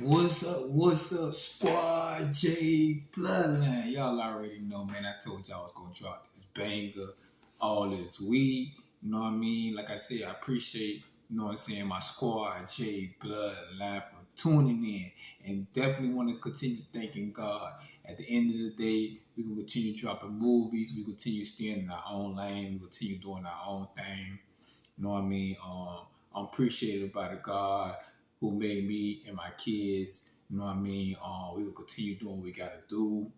What's up, squad? J Bloodline. Y'all already know, man. I told y'all I was gonna drop this banger all this week. You know what I mean? Like I said, I appreciate, you know what I'm saying, my squad, J Bloodline, for tuning in. And definitely want to continue thanking God. At the end of the day, we can continue dropping movies, we continue staying in our own lane, we continue doing our own thing. You know what I mean? I'm appreciated by the God who made me and my kids. You know what I mean? We will continue doing what we gotta do.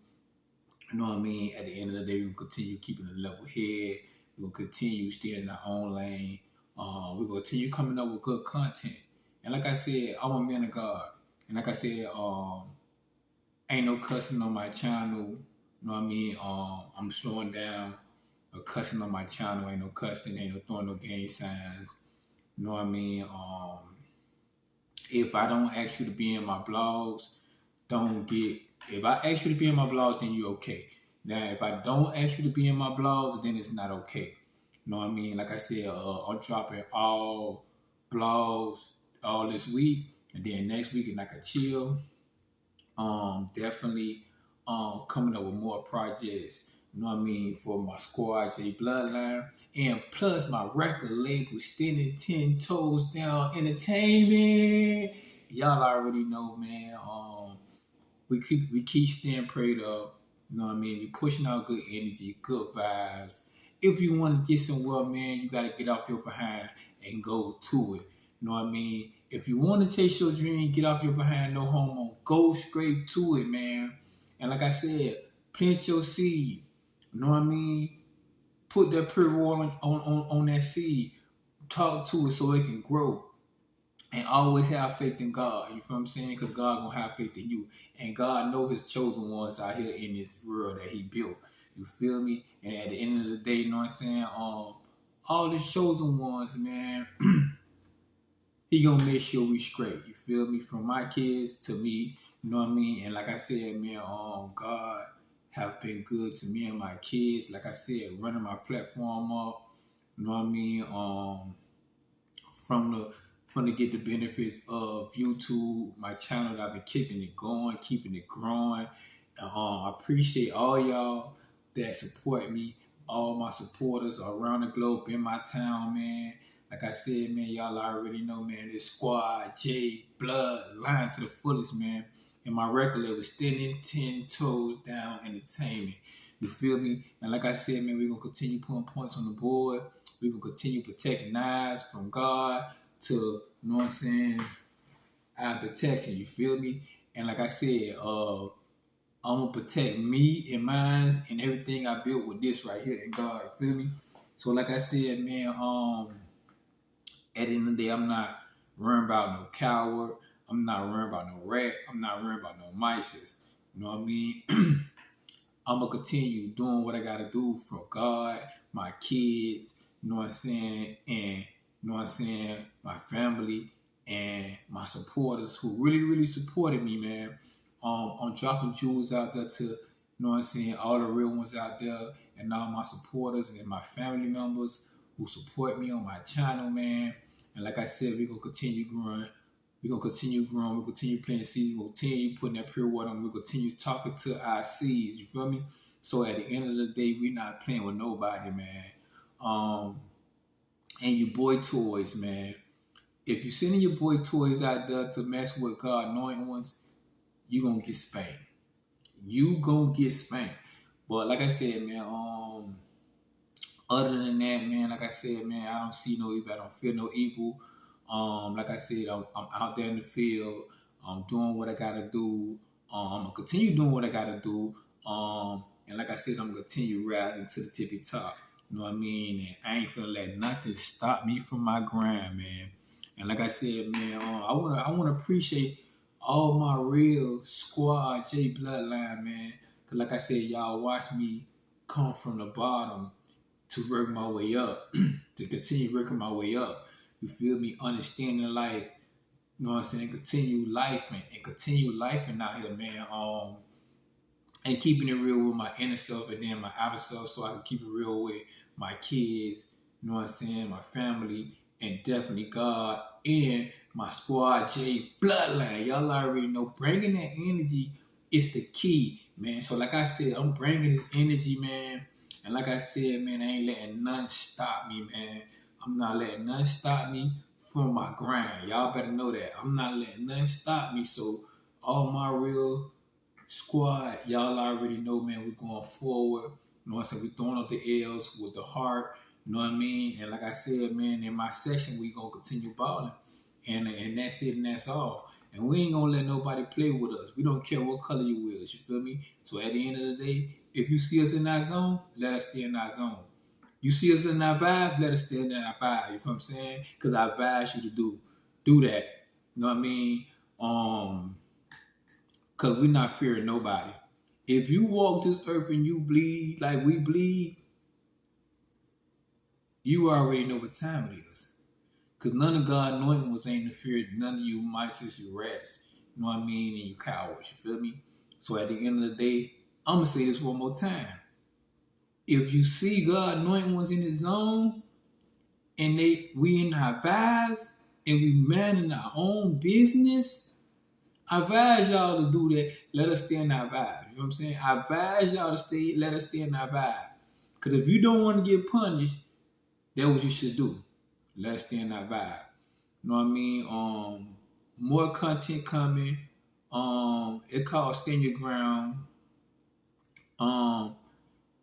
You know what I mean? At the end of the day, we will continue keeping a level head. We will continue staying in our own lane. We will continue coming up with good content. And like I said, I'm a man of God. And like I said, ain't no cussing on my channel. You know what I mean? I'm slowing down. Cussing on my channel, ain't no cussing, ain't no throwing no gang signs. You know what I mean? If I don't ask you to be in my blogs, don't get. If I ask you to be in my blog, then you're okay. Now, if I don't ask you to be in my blogs, then it's not okay. You know what I mean? Like I said, I'm dropping all blogs all this week, and then next week, and I can chill. Definitely coming up with more projects, you know what I mean, for my squad J Bloodline. And plus my record label standing 10 toes down entertainment. Y'all already know, man. We keep staying prayed up. You know what I mean? We pushing out good energy, good vibes. If you want to get somewhere, man, you gotta get off your behind and go to it. You know what I mean? If you want to chase your dream, get off your behind, no homo. Go straight to it, man. And like I said, plant your seed. You know what I mean? Put that pre-roll on that seed. Talk to it so it can grow. And always have faith in God. You feel what I'm saying? Because God gonna have faith in you. And God know his chosen ones out here in this world that he built. You feel me? And at the end of the day, you know what I'm saying? All the chosen ones, man, he gonna make sure we straight. You feel me? From my kids to me, you know what I mean? And like I said, man, God have been good to me and my kids. Like I said, running my platform up, you know what I mean? From to get the benefits of YouTube, my channel that I've been keeping it going, keeping it growing. I appreciate all y'all that support me, all my supporters around the globe in my town, man. Like I said, man, y'all already know, man, this squad, J, Bloodline to the fullest, man. And my record label standing 10 toes down entertainment. You feel me? And like I said, man, we're going to continue putting points on the board. We're going to continue protecting knives from God to, you know what I'm saying, our protection. You feel me? And like I said, I'm going to protect me and mine and everything I built with this right here in God. You feel me? So like I said, man, at the end of the day, I'm not worrying about no coward. I'm not worrying about no rat. I'm not worrying about no mice. You know what I mean? I'm going to continue doing what I got to do for God, my kids, you know what I'm saying, and, you know what I'm saying, my family and my supporters who really supported me, man. I'm dropping jewels out there to, you know what I'm saying, all the real ones out there and all my supporters and my family members who support me on my channel, man. And like I said, we're going to continue growing. We're going to continue growing. We'll continue playing seeds. We'll continue putting that pure water on. We'll continue talking to our seeds. You feel me? So at the end of the day, we're not playing with nobody, man. And your boy toys, man. If you're sending your boy toys out there to mess with God anointed ones, you going to get spanked. You going to get spanked. But like I said, man, other than that, man, like I said, man, I don't see no evil. I don't feel no evil. Like I said, I'm out there in the field. I'm doing what I gotta do. I'm gonna continue doing what I gotta do. And like I said, I'm gonna continue rising to the tippy top. You know what I mean? And I ain't gonna let nothing stop me from my grind, man. And like I said, man, I wanna appreciate all my real squad J Bloodline, man. Cause like I said, y'all watch me come from the bottom to work my way up, to continue working my way up. You feel me? Understanding life, you know what I'm saying? Continue life and continue life out here, man. And keeping it real with my inner self and then my outer self so I can keep it real with my kids, you know what I'm saying? My family and definitely God and my Squad J bloodline. Y'all already know bringing that energy is the key, man. So like I said, I'm bringing this energy, man. And like I said, man, I ain't letting none stop me, man. I'm not letting none stop me from my grind. Y'all better know that. I'm not letting none stop me. So all my real squad, y'all already know, man, we're going forward. You know what I'm saying? We throwing up the L's with the heart. You know what I mean? And like I said, man, in my section, we gonna continue balling. And that's it and that's all. And we ain't gonna let nobody play with us. We don't care what color you is, you feel me? So at the end of the day, if you see us in that zone, let us stay in that zone. You see us in that vibe, let us stay in that vibe. You feel what I'm saying? Because I advise you to do that. You know what I mean? Because we're not fearing nobody. If you walk this earth and you bleed like we bleed, you already know what time it is. Because none of God anointing was ain't to fear none of you mice, you rats. You know what I mean? And you cowards. You feel me? So at the end of the day, I'm going to say this one more time. If you see God anointing ones in his zone, and we in our vibes, and we manning our own business, I advise y'all to do that. Let us stay in our vibe. You know what I'm saying? I advise y'all to let us stay in our vibe. Because if you don't want to get punished, that's what you should do. Let us stay in our vibe. You know what I mean? More content coming. It called Stand Your Ground.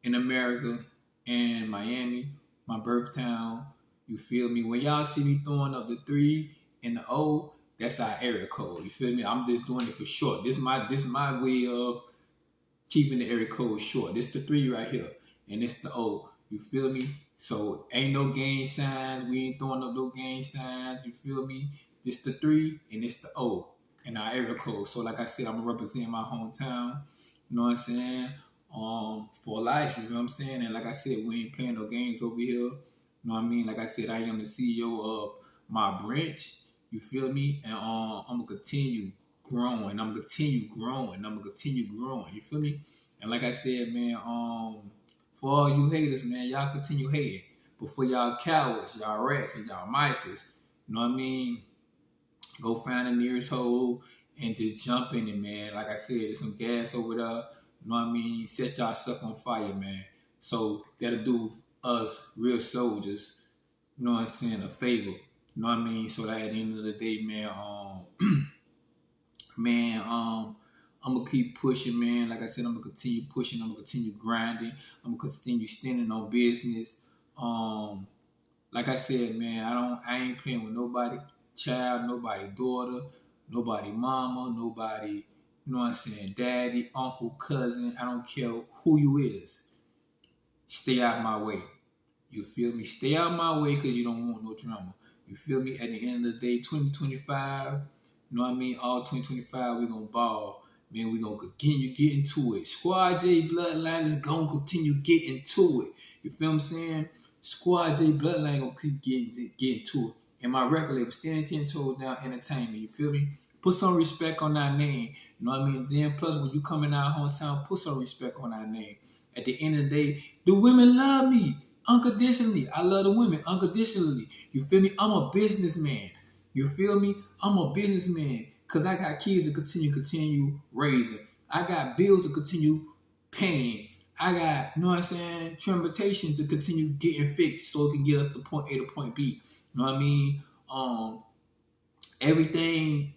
In America and Miami, my birth town. You feel me? When y'all see me throwing up the 3 and the O, that's our area code. You feel me? I'm just doing it for short. This my way of keeping the area code short. This the 3 right here, and it's the O. You feel me? So ain't no gang signs. We ain't throwing up no gang signs. You feel me? This the 3 and it's the O in our area code. So like I said, I'm representing my hometown. You know what I'm saying? For life, you know what I'm saying? And like I said, we ain't playing no games over here. You know what I mean? Like I said, I am the CEO of my branch. You feel me? And I'm gonna continue growing. I'm gonna continue growing. I'm gonna continue growing. You feel me? And like I said, man, for all you haters, man, y'all continue hating. But for y'all cowards, y'all rats, and y'all mices, you know what I mean? Go find the nearest hole and just jump in it, man. Like I said, there's some gas over there. You know what I mean? Set y'all stuff on fire, man. So that'll do us real soldiers, you know what I'm saying, a favor. You know what I mean? So that at the end of the day, man, I'm gonna keep pushing, man. Like I said, I'm gonna continue pushing. I'm gonna continue grinding. I'm gonna continue standing on business. Like I said, man, I ain't playing with nobody child, nobody daughter, nobody mama, nobody, you know what I'm saying, daddy, uncle, cousin. I don't care who you is. Stay out of my way. You feel me? Stay out of my way because you don't want no drama. You feel me? At the end of the day, 2025, you know what I mean? All 2025, we're going to ball. Man, we're going to continue getting to it. Squad J Bloodline is going to continue getting to it. You feel what I'm saying? Squad J Bloodline going to keep getting to it. And my record label, Standing 10 Toes Down Entertainment. You feel me? Put some respect on our name. You know what I mean? Then plus, when you come in our hometown, put some respect on our name. At the end of the day, the women love me unconditionally. I love the women unconditionally. You feel me? I'm a businessman. You feel me? I'm a businessman because I got kids to continue raising. I got bills to continue paying. I got, you know what I'm saying, transportation to continue getting fixed so it can get us to point A to point B. You know what I mean? Everything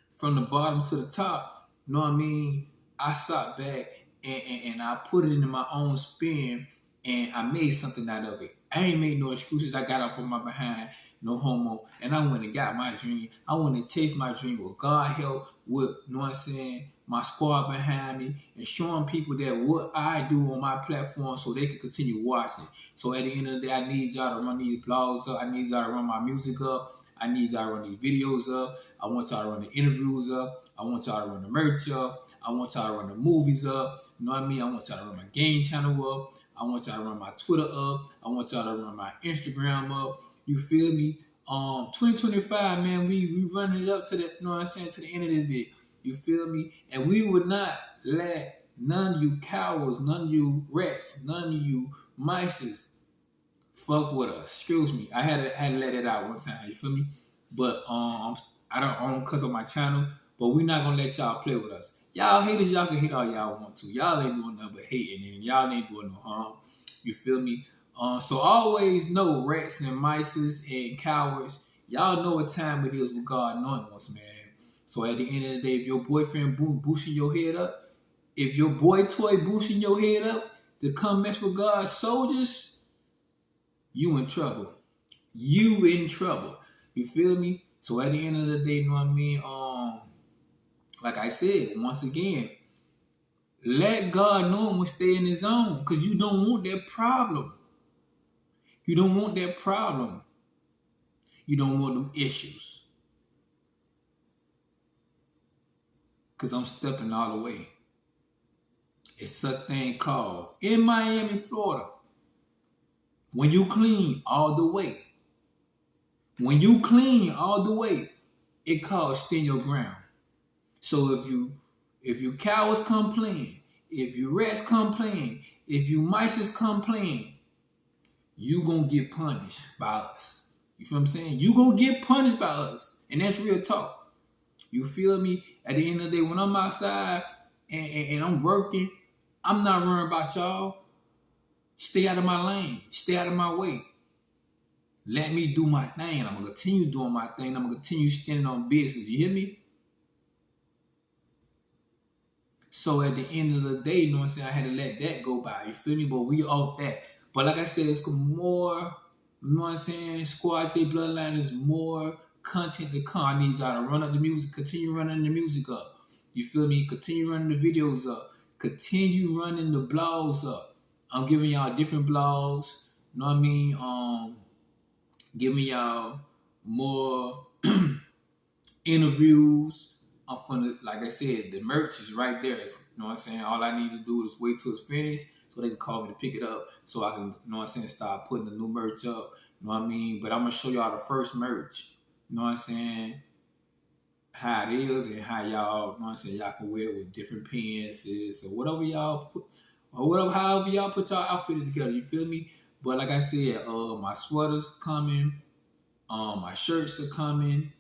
from the bottom to the top, you know what I mean? I sat back and I put it into my own spin and I made something out of it. I ain't made no excuses. I got up on my behind, no homo, and I went and got my dream. I went to chase my dream with God help, with, you know what I'm saying, my squad behind me, and showing people that what I do on my platform so they can continue watching. So at the end of the day, I need y'all to run these blogs up. I need y'all to run my music up. I need y'all to run these videos up. I want y'all to run the interviews up. I want y'all to run the merch up. I want y'all to run the movies up. You know what I mean? I want y'all to run my game channel up. I want y'all to run my Twitter up. I want y'all to run my Instagram up. You feel me? 2025, man, we running it up to the, you know what I'm saying, to the end of this bit. You feel me? And we would not let none of you cowards, none of you rats, none of you mices fuck with us. Excuse me. I had to let it out one time. You feel me? But I don't cuss on my channel. But we not gonna let y'all play with us. Y'all haters, y'all can hate all y'all want to. Y'all ain't doing nothing but hating, and y'all ain't doing no harm. You feel me? So always know, rats and mices and cowards, y'all know what time it is with God anointing us, man. So at the end of the day, if your boyfriend boosting your head up, if your boy toy boosting your head up to come mess with God's soldiers, you in trouble. You in trouble. You feel me? So at the end of the day, you know what I mean? Like I said, once again, let God know when stay in his zone, because you don't want that problem. You don't want that problem. You don't want them issues. Because I'm stepping all the way. It's such thing called, in Miami, Florida, when you clean all the way. When you clean all the way, it called stand your ground. So if you cowards come playing, if you rats come playing, if you mices come playing, you gonna get punished by us. You feel what I'm saying? You gonna get punished by us. And that's real talk. You feel me? At the end of the day, when I'm outside and I'm working, I'm not worrying about y'all. Stay out of my lane. Stay out of my way. Let me do my thing. I'm going to continue doing my thing. I'm going to continue standing on business. You hear me? So at the end of the day, you know what I'm saying, I had to let that go by. You feel me? But we off that. But like I said, it's more, you know what I'm saying, Squad J Bloodline is more content to come. I need y'all to run up the music, continue running the music up. You feel me? Continue running the videos up. Continue running the blogs up. I'm giving y'all different blogs. You know what I mean? Giving y'all more interviews. I'm gonna, like I said, the merch is right there. You know what I'm saying? All I need to do is wait till it's finished so they can call me to pick it up so I can, you know what I'm saying, start putting the new merch up. You know what I mean? But I'm gonna show y'all the first merch. You know what I'm saying? How it is and how y'all, you know what I'm saying, y'all can wear it with different pants or whatever y'all put, or whatever, however y'all put y'all outfit together. You feel me? But like I said, my sweaters coming, my shirts are coming,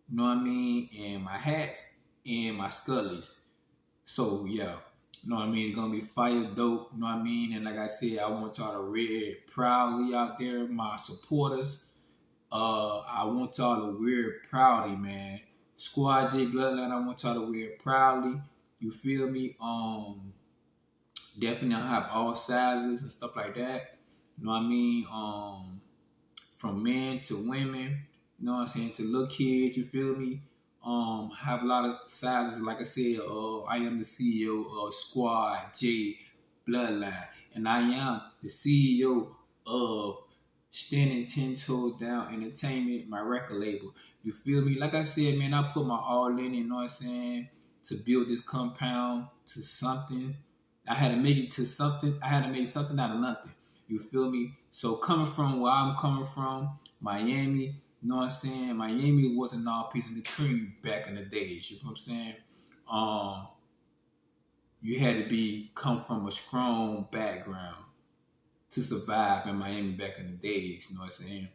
you know what I mean, and my hats and my scullies. So yeah, you know what I mean, it's gonna be fire dope, you know what I mean? And like I said, I want y'all to wear it proudly out there, my supporters. I want y'all to wear it proudly, man. Squad J Bloodline, I want y'all to wear it proudly. You feel me? Definitely I have all sizes and stuff like that. You know what I mean? From men to women, you know what I'm saying, to little kids, you feel me? Have a lot of sizes. Like I said, I am the CEO of Squad J Bloodline, and I am the CEO of Standing 10 Toes Down Entertainment, my record label. You feel me? Like I said, man, I put my all in it, you know what I'm saying, to build this compound to something. I had to make it to something. I had to make something out of nothing. You feel me? So coming from where I'm coming from, Miami, you know what I'm saying? Miami wasn't all piece of the cream back in the days. You know what I'm saying? You had to come from a strong background to survive in Miami back in the days. You know what I'm saying?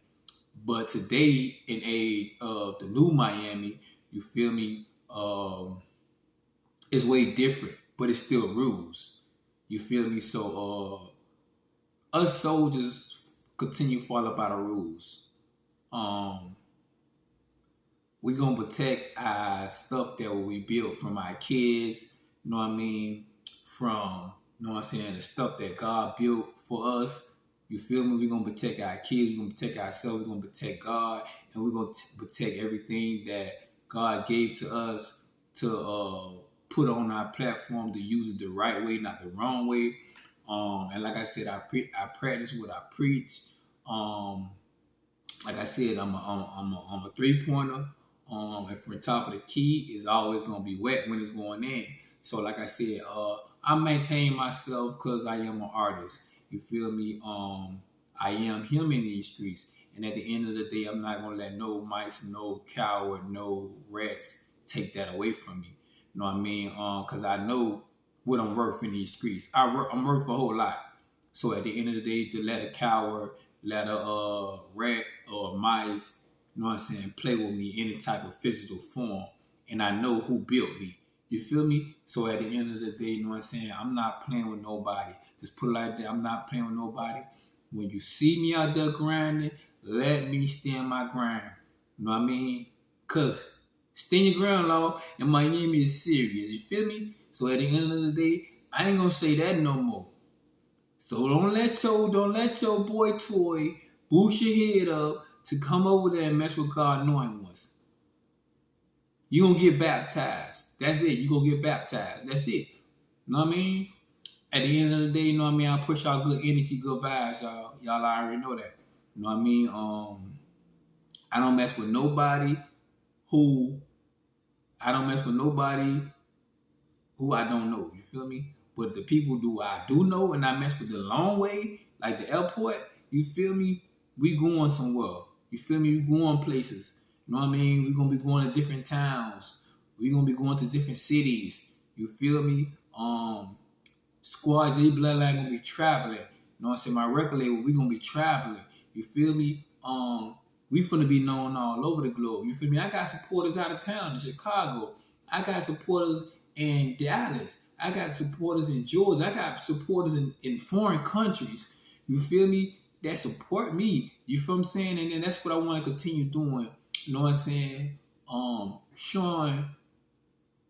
But today, in age of the new Miami, you feel me? It's way different, but it still rules. You feel me? So us soldiers continue to follow by the rules. We're gonna protect our stuff that we built from our kids, you know what I mean? From, you know what I'm saying, the stuff that God built for us. You feel me? We're gonna protect our kids, we're gonna protect ourselves, we're gonna protect God, and we're gonna protect everything that God gave to us to put on our platform, to use it the right way, not the wrong way. And like I said, I practice what I preach. Like I said, I'm a 3-pointer. And from the top of the key is always gonna be wet when it's going in. So like I said, I maintain myself because I am an artist. You feel me? I am him in these streets. And at the end of the day, I'm not gonna let no mice, no coward, no rats take that away from me. You know what I mean? Because I know what I'm worth in these streets. I'm worth a whole lot. So at the end of the day, to let a coward let a rat or mice, you know what I'm saying, play with me any type of physical form. And I know who built me. You feel me? So at the end of the day, you know what I'm saying, I'm not playing with nobody. Just put it like that, I'm not playing with nobody. When you see me out there grinding, let me stand my grind. You know what I mean? Cause stand your ground, law, and Miami is serious. You feel me? So at the end of the day, I ain't gonna say that no more. So don't let your boy Toy boost your head up to come over there and mess with God knowing ones. You gonna get baptized. That's it. You gonna get baptized. That's it. You know what I mean? At the end of the day, you know what I mean? I push out good energy, good vibes, y'all. Y'all already know that. You know what I mean? I don't mess with nobody who I don't mess with nobody who I don't know. You feel me? But the people I do know and I mess with the long way, like the airport, you feel me? We going somewhere. You feel me? We going places. You know what I mean? We gonna be going to different towns. We gonna be going to different cities. You feel me? Squad J Bloodline gonna be traveling. You know what I'm saying? My record label, we gonna be traveling. You feel me? We finna be known all over the globe. You feel me? I got supporters out of town in Chicago. I got supporters in Dallas. I got supporters in Georgia. I got supporters in foreign countries. You feel me? That support me. You feel what I'm saying? And then that's what I want to continue doing. You know what I'm saying? Showing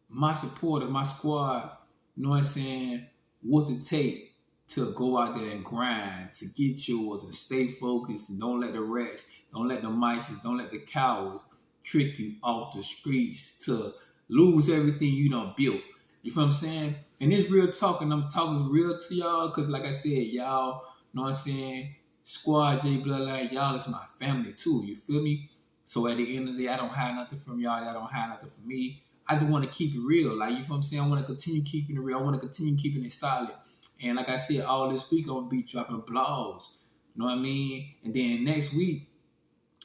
my supporter, my squad, you know what I'm saying, what it take to go out there and grind, to get yours and stay focused and don't let the rats, don't let the mice, don't let the cowards trick you off the streets to lose everything you done built. You feel what I'm saying? And it's real talk, and I'm talking real to y'all because like I said, y'all, you know what I'm saying, Squad J Bloodline, y'all is my family too, you feel me? So at the end of the day, I don't hide nothing from y'all, y'all don't hide nothing from me. I just want to keep it real. Like, you feel what I'm saying? I want to continue keeping it real. I want to continue keeping it solid. And like I said, all this week I'm going to be dropping blogs. You know what I mean? And then next week,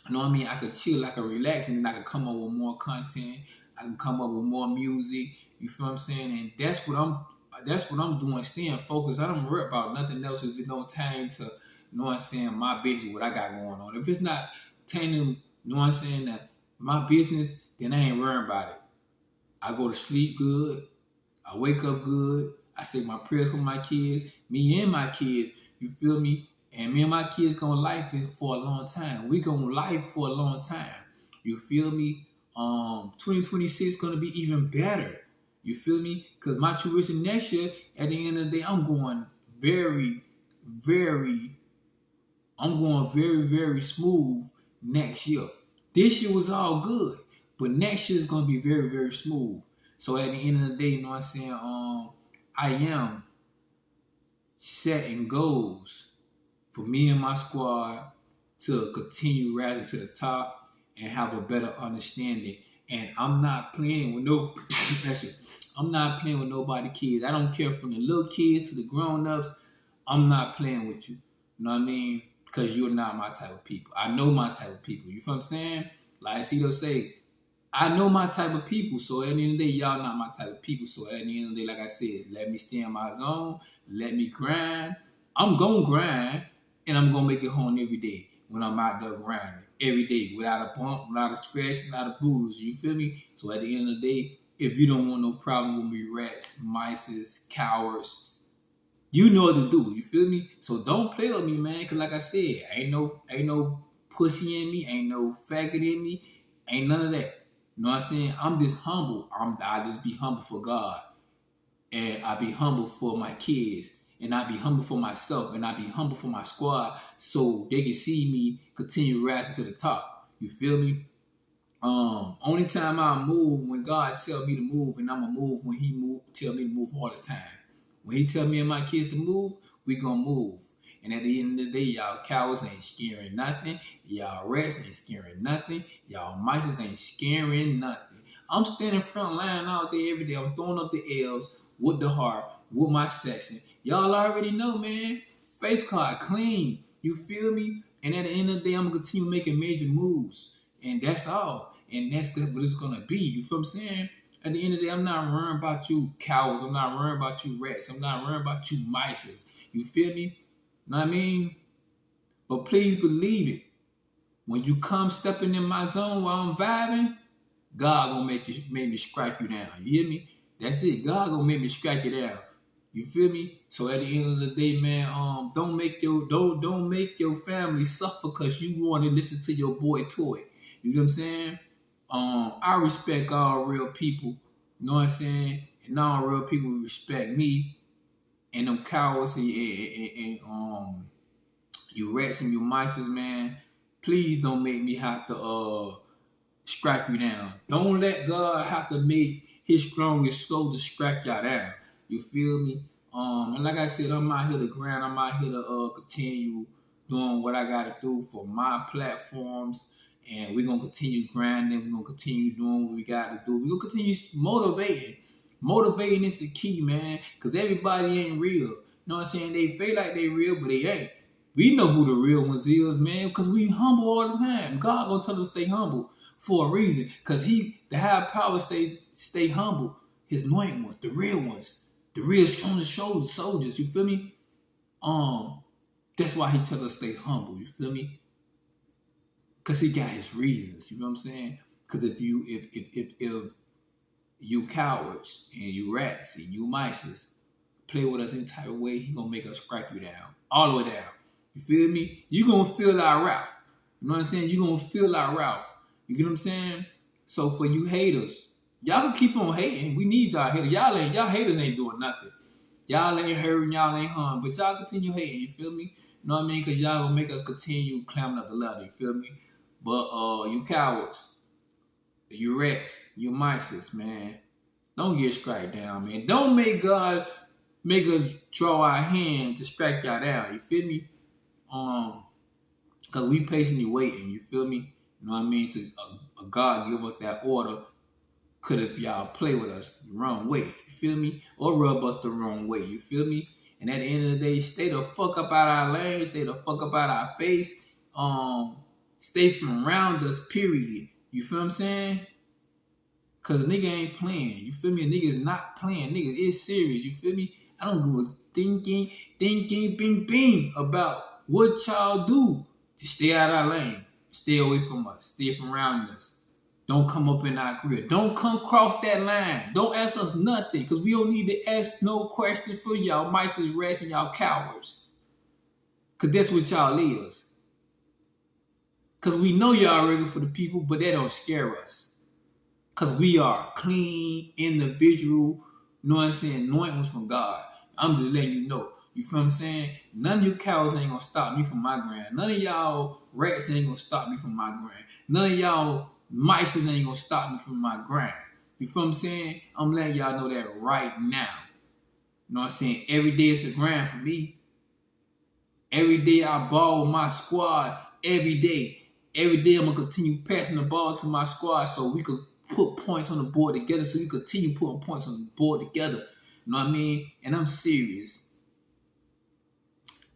you know what I mean, I could chill, I could relax, and then I could come up with more content. I can come up with more music. You feel what I'm saying? And that's what I'm doing, staying focused. I don't worry about nothing else if there's no time to, you know what I'm saying, my business, what I got going on. If it's not tending, you know what I'm saying, that my business, then I ain't worrying about it. I go to sleep good. I wake up good. I say my prayers for my kids, me and my kids. You feel me? And me and my kids gonna life it for a long time. We gonna life for a long time. You feel me? 2026 gonna be even better. You feel me? Cause my tuition next year, at the end of the day, I'm going very, very smooth next year. This year was all good, but next year is gonna be very, very smooth. So at the end of the day, you know what I'm saying? I am setting goals for me and my squad to continue rising to the top and have a better understanding. And I'm not playing with no I'm not playing with nobody kids. I don't care from the little kids to the grown-ups. I'm not playing with you. You know what I mean? Because you're not my type of people. I know my type of people. You feel what I'm saying? Like Cito say, I know my type of people. So at the end of the day, y'all not my type of people. So at the end of the day, like I said, let me stay in my zone. Let me grind. I'm going to grind, and I'm going to make it home every day when I'm out there grinding. Every day, without a bump, without a scratch, without a bruise. You feel me? So at the end of the day, if you don't want no problem with me, rats, mice, cowards, you know what to do. You feel me? So don't play with me, man. Cause like I said, ain't no pussy in me, ain't no faggot in me, ain't none of that. You know what I'm saying? I'm just humble. I just be humble for God, and I be humble for my kids, and I be humble for myself, and I be humble for my squad, so they can see me continue rising to the top. You feel me? Only time I move when God tell me to move, and I'ma move when He tell me to move all the time. When He tell me and my kids to move, we gonna move. And at the end of the day, y'all cowards ain't scaring nothing. Y'all rats ain't scaring nothing. Y'all mice ain't scaring nothing. I'm standing front line out there every day. I'm throwing up the L's with the heart, with my section. Y'all already know, man. Face card clean. You feel me? And at the end of the day, I'm gonna continue making major moves. And that's all. And that's what it's gonna be. You feel what I'm saying? At the end of the day, I'm not worrying about you cowards. I'm not worrying about you rats. I'm not worrying about you mices. You feel me? Know what I mean? But please believe it. When you come stepping in my zone while I'm vibing, God gonna make me strike you down. You hear me? That's it. God gonna make me strike you down. You feel me? So at the end of the day, man, don't make your family suffer because you want to listen to your boy Toy. You know what I'm saying? I respect all real people. You know what I'm saying? And all real people respect me. And them cowards and you rats and you mices, man. Please don't make me have to strike you down. Don't let God have to make his strongest soldier strike y'all down. You feel me? And like I said, I'm out here to grind. I'm out here to continue doing what I gotta do for my platforms. And we're gonna continue grinding. We're gonna continue doing what we gotta do. We're gonna continue motivating. Motivating is the key, man. Cause everybody ain't real. You know what I'm saying? They feel like they real, but they ain't. We know who the real ones is, man, because we humble all the time. God gonna tell us to stay humble for a reason. Because the high power stay humble. His anointed ones, the real ones, the real on the shoulder soldiers, you feel me? That's why he tells us stay humble, you feel me? Because he got his reasons, you know what I'm saying? Because if you cowards and you rats and you mices play with us any type of way, he gonna make us strike you down. All the way down. You feel me? You gonna feel our Ralph. You know what I'm saying? You gonna feel our Ralph. You get what I'm saying? So for you haters, y'all can keep on hating. We need y'all haters. Y'all haters ain't doing nothing. Y'all ain't hurting, y'all ain't harm. But y'all continue hating, you feel me? You know what I mean? Because y'all gonna make us continue climbing up the ladder, you feel me? But you cowards, you rats, you mices, man. Don't get strike down, man. Don't make God make us draw our hand to strike y'all down. You feel me? Cause we patiently waiting. You feel me? You know what I mean? To God give us that order. Could if y'all play with us the wrong way, you feel me? Or rub us the wrong way, you feel me? And at the end of the day, stay the fuck up out our lane. Stay the fuck up out our face. Stay from around us. Period. You feel what I'm saying? Cause a nigga ain't playing. You feel me? A nigga is not playing. Nigga is serious. You feel me? I don't give a thinking, bing about what y'all do. Just stay out of our lane. Stay away from us. Stay from around us. Don't come up in our career. Don't come cross that line. Don't ask us nothing. Because we don't need to ask no question for y'all mice and rats and y'all cowards. Because that's what y'all is. Because we know y'all regular for the people, but that don't scare us. Because we are clean, individual, you know what I'm saying, anointed ones from God. I'm just letting you know. You feel what I'm saying? None of you cowards ain't going to stop me from my grind. None of y'all rats ain't going to stop me from my grind. None of y'all mice ain't going to stop me from my grind. You feel what I'm saying? I'm letting y'all know that right now. You know what I'm saying? Every day it's a grind for me. Every day I ball with my squad. Every day. Every day I'm going to continue passing the ball to my squad so we could put points on the board together, so we continue putting points on the board together. You know what I mean? And I'm serious.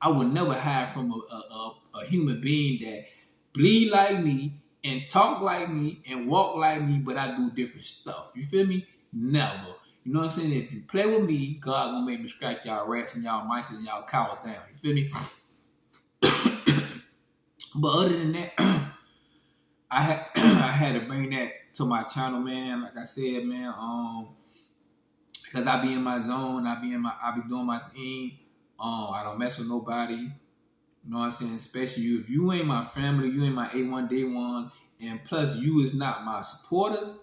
I would never hide from a human being that bleed like me and talk like me and walk like me, but I do different stuff. You feel me? Never. You know what I'm saying? If you play with me, God gonna make me strike y'all rats and y'all mice and y'all cowards down. You feel me? But other than that, I had to bring that to my channel, man. Like I said, man, because I be in my zone, I be doing my thing. I don't mess with nobody. You know what I'm saying? Especially you. If you ain't my family, you ain't my A1 day ones, and plus you is not my supporters,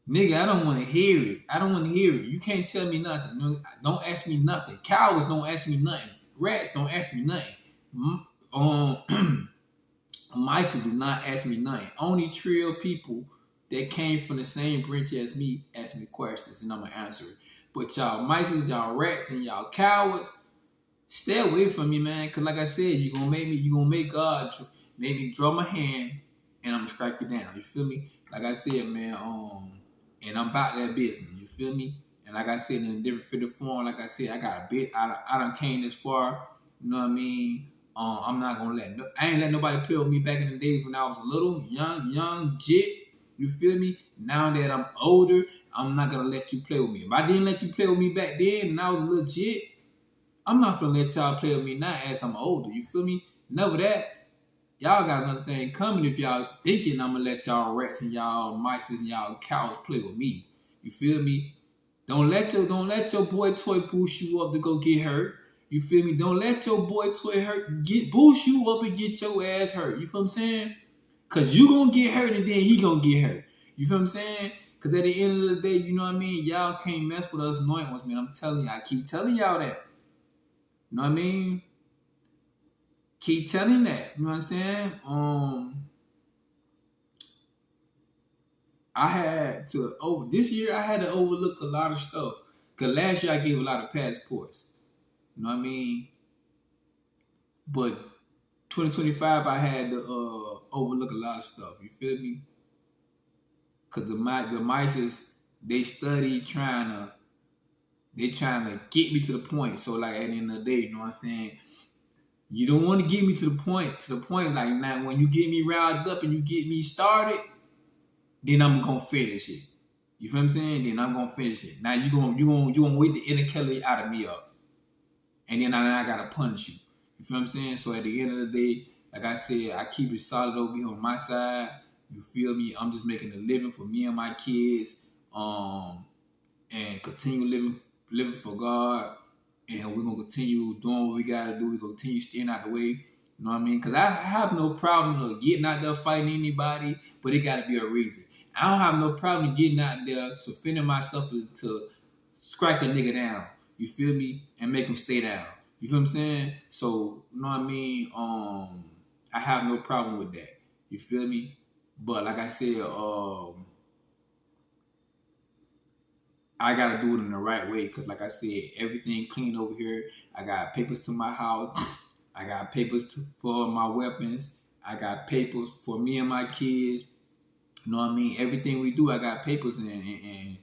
nigga, I don't want to hear it. I don't want to hear it. You can't tell me nothing. No, don't ask me nothing. Cowards don't ask me nothing. Rats don't ask me nothing. Mice do not ask me nothing. Only trill people that came from the same branch as me ask me questions, and I'm gonna answer it. But y'all mice, y'all rats, and y'all cowards, stay away from me, man. Cause like I said, you gonna make God make me draw my hand, and I'm gonna strike you down. You feel me? Like I said, man. And I'm about that business. You feel me? And like I said, in a different fit of form, like I said, I got a bit. I done came this far. You know what I mean? I'm not gonna I ain't let nobody play with me back in the days when I was a little young jit. You feel me? Now that I'm older, I'm not gonna let you play with me. If I didn't let you play with me back then and I was a little jit, I'm not gonna let y'all play with me now as I'm older. You feel me? Never that. Y'all got another thing coming if y'all thinking I'm gonna let y'all rats and y'all mice and y'all cows play with me. You feel me? Don't let your boy toy boost you up to go get hurt. You feel me? Don't let your boy toy boost you up and get your ass hurt. You feel what I'm saying? Cause you gonna get hurt and then he gonna get hurt. You feel what I'm saying? Cause at the end of the day, you know what I mean? Y'all can't mess with us anointed ones, man. I'm telling you, I keep telling y'all that. You know what I mean? Keep telling that. You know what I'm saying? I had to this year I had to overlook a lot of stuff. Cause last year I gave a lot of passports. You know what I mean? But 2025 I had to overlook a lot of stuff. You feel me? Cause the mice they study trying to get me to the point. So like at the end of the day, you know what I'm saying? You don't want to get me to the point like now when you get me riled up and you get me started, then I'm gonna finish it. You feel what I'm saying? Then I'm gonna finish it. Now you gonna wait the inner Kelly out of me up. And then I gotta punish you. You feel what I'm saying? So at the end of the day, like I said, I keep it solid over here on my side. You feel me? I'm just making a living for me and my kids. And continue living for God. And we're gonna continue doing what we gotta do. We're gonna continue staying out the way. You know what I mean? Because I have no problem of getting out there fighting anybody, but it gotta be a reason. I don't have no problem getting out there defending myself to strike a nigga down. You feel me? And make him stay down. You feel what I'm saying? So, you know what I mean? I have no problem with that. You feel me? But like I said, I gotta do it in the right way because, like I said, everything clean over here. I got papers to my house. I got papers for my weapons. I got papers for me and my kids. You know what I mean? Everything we do, I got papers in, and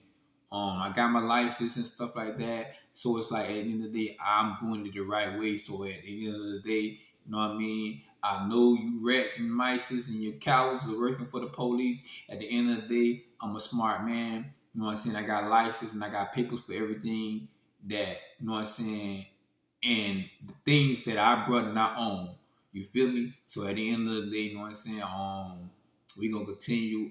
I got my license and stuff like that. So it's like at the end of the day, I'm doing it the right way. So at the end of the day, you know what I mean? I know you rats and mice and your cowards are working for the police. At the end of the day, I'm a smart man. You know what I'm saying? I got a license and I got papers for everything that, you know what I'm saying, and the things that I brought and I own. You feel me? So at the end of the day, you know what I'm saying? We're gonna continue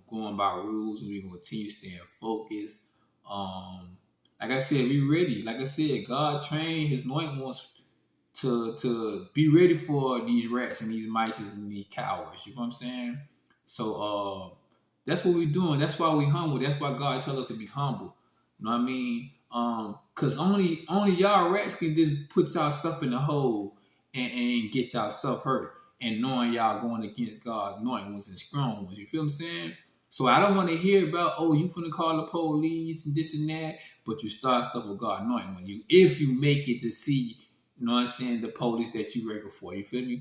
going by rules and we're gonna continue staying focused. Like I said, be ready. Like I said, God trained his anointed ones to be ready for these rats and these mice and these cowards. You know what I'm saying? So that's what we're doing. That's why we humble. That's why God tells us to be humble. You know what I mean? Cause only y'all rats can just put y'allself in the hole and get y'allself hurt. And knowing y'all going against God's anointed ones and strong ones. You feel what I'm saying? So I don't want to hear about, oh, you finna call the police and this and that, but you start stuff with God anointing when if you make it to see, you know what I'm saying, the police that you ready for. You feel me? You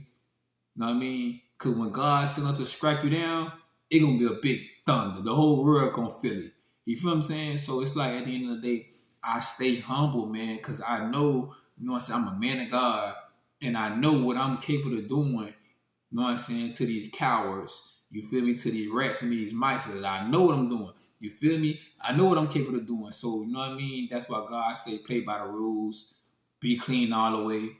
know what I mean? Cause when God sent us to strike you down, it gonna be a big thunder. The whole world gonna feel it. You feel what I'm saying? So it's like at the end of the day, I stay humble, man, because I know, you know what I'm saying, I'm a man of God, and I know what I'm capable of doing, you know what I'm saying, to these cowards, you feel me, to these rats and these mice, that I know what I'm doing. You feel me? I know what I'm capable of doing. So, you know what I mean? That's why God say play by the rules, be clean all the way. You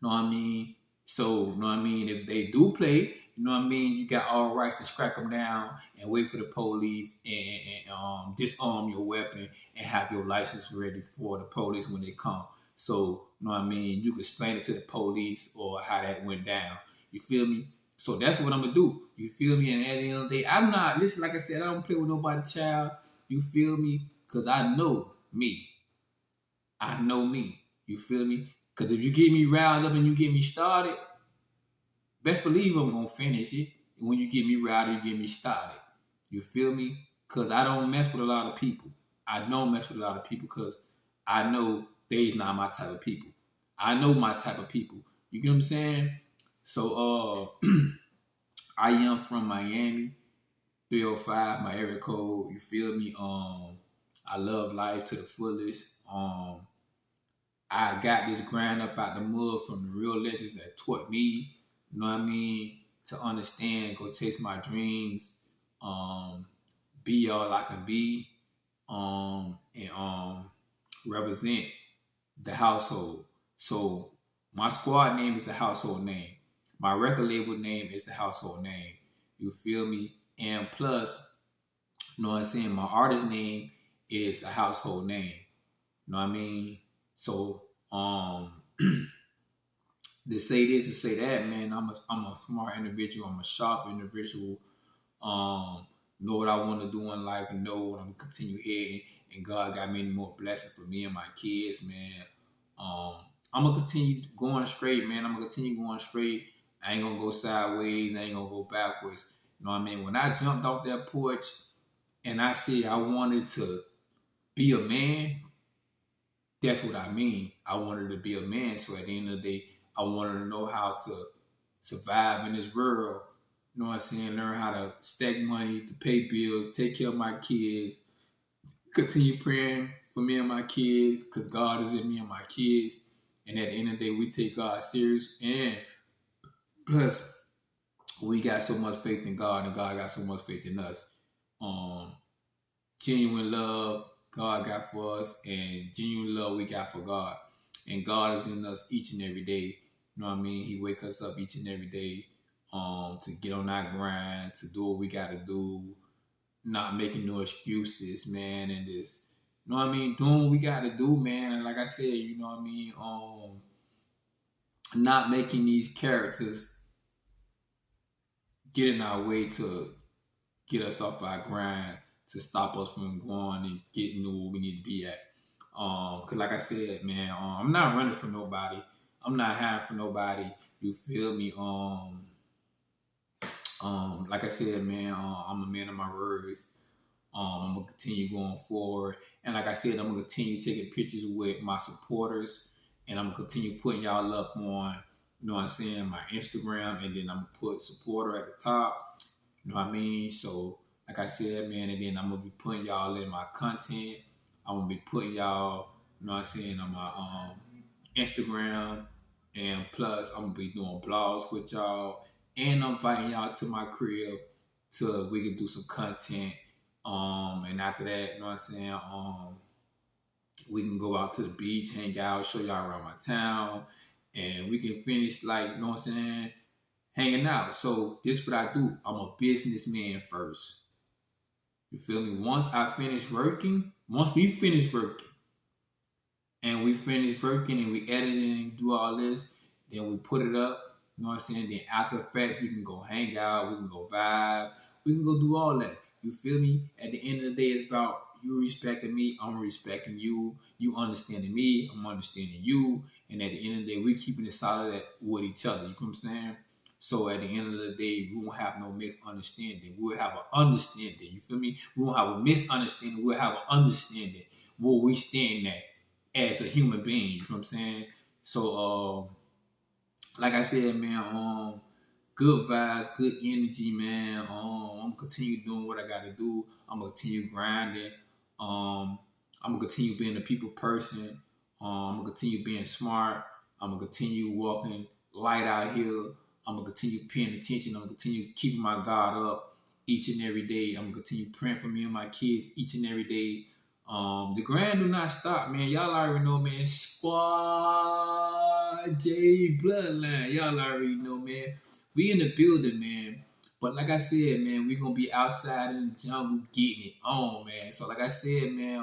know what I mean? So, you know what I mean? If they do play, you know what I mean? You got all rights to strike them down and wait for the police and disarm your weapon and have your license ready for the police when they come. So, you know what I mean? You can explain it to the police or how that went down. You feel me? So that's what I'm gonna do. You feel me? And at the end of the day, I'm not, listen, like I said, I don't play with nobody, child. You feel me? Because I know me. I know me. You feel me? Because if you get me riled up and you get me started, best believe I'm going to finish it. And when you get me riled, you get me started. You feel me? Because I don't mess with a lot of people. I don't mess with a lot of people because I know they's not my type of people. I know my type of people. You get what I'm saying? So I am from Miami, 305, my area code. You feel me? I love life to the fullest. I got this grind up out the mud from the real legends that taught me, you know what I mean, to understand, go chase my dreams, be all I can be, and represent the household. So My squad name is the household name. My record label name is the household name. You feel me? And plus, you know what I'm saying? My artist name is a household name. You know what I mean? So, to say this, to say that, man, I'm a smart individual. I'm a sharp individual. Know what I want to do in life and know what I'm gonna continue heading. And God got many more blessings for me and my kids, man. Um, I'm gonna continue going straight, man. I'm gonna continue going straight. I ain't gonna go sideways. I ain't gonna go backwards. You know what I mean? When I jumped off that porch and I said I wanted to be a man, that's what I mean. I wanted to be a man. So at the end of the day, I wanted to know how to survive in this world. You know what I'm saying? Learn how to stack money, to pay bills, take care of my kids, continue praying for me and my kids, because God is in me and my kids. And at the end of the day, we take God serious. And plus, we got so much faith in God, and God got so much faith in us. Um, Genuine love God got for us, and genuine love we got for God. And God is in us each and every day. You know what I mean? He wake us up each and every day to get on our grind, to do what we got to do, not making no excuses, man, and this, you know what I mean? Doing what we got to do, man. And like I said, you know what I mean? Not making these characters get in our way to get us off our grind, to stop us from going and getting to where we need to be at. Cause like I said, man, I'm not running for nobody. I'm not hiding for nobody. You feel me? Like I said, man, I'm a man of my words. I'm gonna continue going forward, and like I said, I'm gonna continue taking pictures with my supporters, and I'm gonna continue putting y'all up on, you know what I'm saying, my Instagram, and then I'm gonna put supporter at the top. You know what I mean? So, like I said, man, and then I'm gonna be putting y'all in my content. I'm gonna be putting y'all, you know what I'm saying, on my Instagram, and plus I'm gonna be doing blogs with y'all, and I'm inviting y'all to my crib to we can do some content. And after that, you know what I'm saying, we can go out to the beach, hang out, show y'all around my town, and we can finish like, you know what I'm saying, hanging out. So this is what I do. I'm a businessman first. You feel me? Once we finish working, and we finish working and we edit and do all this, then we put it up. You know what I'm saying? Then after the fact, we can go hang out, we can go vibe, we can go do all that. You feel me? At the end of the day, it's about you respecting me, I'm respecting you, you understanding me, I'm understanding you, and at the end of the day, we keeping it solid with each other. You feel what I'm saying? So at the end of the day, we won't have no misunderstanding. We'll have an understanding. You feel me? We won't have a misunderstanding. We'll have an understanding where we stand at as a human being. You know what I'm saying? So, like I said, man, good vibes, good energy, man. I'm gonna continue doing what I gotta do. I'm gonna continue grinding. I'm gonna continue being a people person. I'm gonna continue being smart. I'm gonna continue walking light out here. I'm gonna continue paying attention. I'm gonna continue keeping my God up each and every day. I'm gonna continue praying for me and my kids each and every day. The grind do not stop, man. Y'all already know, man. Squad J Bloodline. Y'all already know, man. We in the building, man. But like I said, man, we gonna be outside in the jungle getting it on, man. So like I said, man,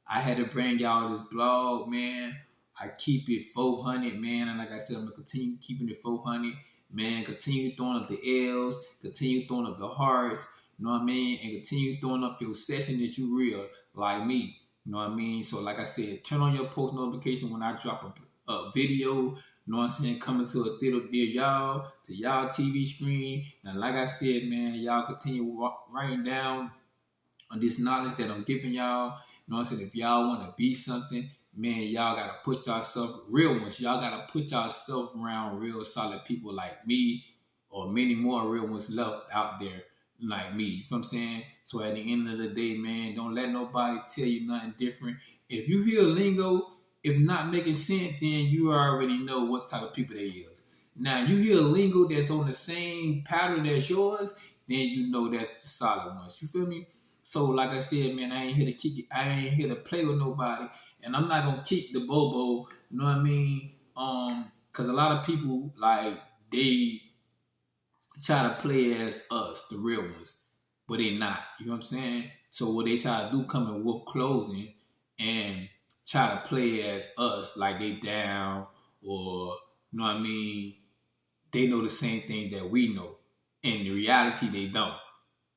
I had to bring y'all this blog, man. I keep it 400, man. And like I said, I'm gonna continue keeping it 400, man. Continue throwing up the L's, continue throwing up the hearts, you know what I mean? And continue throwing up your session that you real, like me. You know what I mean? So like I said, turn on your post notification when I drop a video, you know what I'm saying, coming to a theater near y'all, to y'all TV screen. And like I said, man, y'all continue writing down on this knowledge that I'm giving y'all. You know what I'm saying? If y'all want to be something, man, y'all got to put yourself, real ones, y'all got to put yourself around real solid people like me, or many more real ones left out there like me. You know what I'm saying? So at the end of the day, man, don't let nobody tell you nothing different. If you hear lingo, if not making sense, then you already know what type of people they is. Now, you hear lingo that's on the same pattern as yours, then you know that's the solid ones. You feel me? So, like I said, man, I ain't here to kick it. I ain't here to play with nobody, and I'm not gonna kick the bobo. You know what I mean? because a lot of people like they try to play as us, the real ones, but they not. You know what I'm saying? So what they try to do, come in wolf clothing and try to play as us, like they down or you know what I mean. They know the same thing that we know. In reality, they don't,